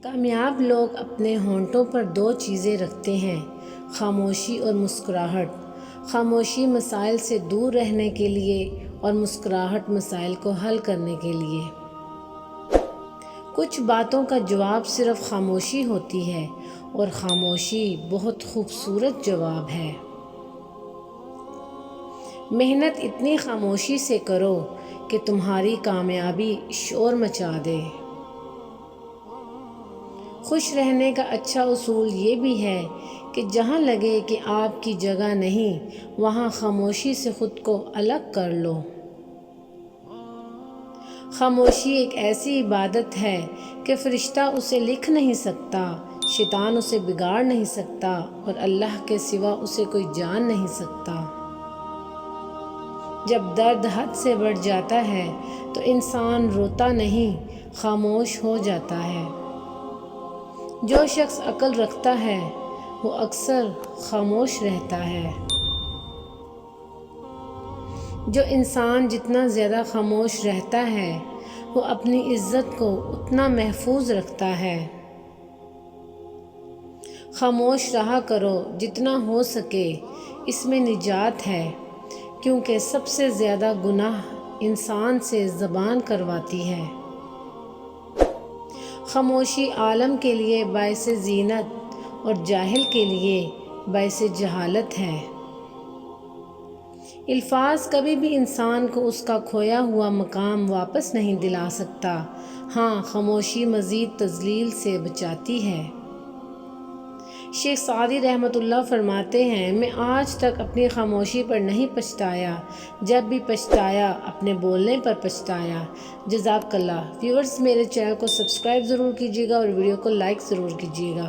کامیاب لوگ اپنے ہونٹوں پر دو چیزیں رکھتے ہیں، خاموشی اور مسکراہٹ۔ خاموشی مسائل سے دور رہنے کے لیے اور مسکراہٹ مسائل کو حل کرنے کے لیے۔ کچھ باتوں کا جواب صرف خاموشی ہوتی ہے، اور خاموشی بہت خوبصورت جواب ہے۔ محنت اتنی خاموشی سے کرو کہ تمہاری کامیابی شور مچا دے۔ خوش رہنے کا اچھا اصول یہ بھی ہے کہ جہاں لگے کہ آپ کی جگہ نہیں، وہاں خاموشی سے خود کو الگ کر لو۔ خاموشی ایک ایسی عبادت ہے کہ فرشتہ اسے لکھ نہیں سکتا، شیطان اسے بگاڑ نہیں سکتا، اور اللہ کے سوا اسے کوئی جان نہیں سکتا۔ جب درد حد سے بڑھ جاتا ہے تو انسان روتا نہیں، خاموش ہو جاتا ہے۔ جو شخص عقل رکھتا ہے وہ اکثر خاموش رہتا ہے۔ جو انسان جتنا زیادہ خاموش رہتا ہے وہ اپنی عزت کو اتنا محفوظ رکھتا ہے۔ خاموش رہا کرو جتنا ہو سکے، اس میں نجات ہے، کیونکہ سب سے زیادہ گناہ انسان سے زبان کرواتی ہے۔ خاموشی عالم کے لیے باعث زینت اور جاہل کے لیے باعث جہالت ہے۔ الفاظ کبھی بھی انسان کو اس کا کھویا ہوا مقام واپس نہیں دلا سکتا، ہاں خاموشی مزید تذلیل سے بچاتی ہے۔ شیخ سعدی رحمۃ اللہ فرماتے ہیں، میں آج تک اپنی خاموشی پر نہیں پچھتایا، جب بھی پچھتایا اپنے بولنے پر پچھتایا۔ جزاک اللہ۔ ویورز، میرے چینل کو سبسکرائب ضرور کیجیے گا اور ویڈیو کو لائک ضرور کیجیے گا۔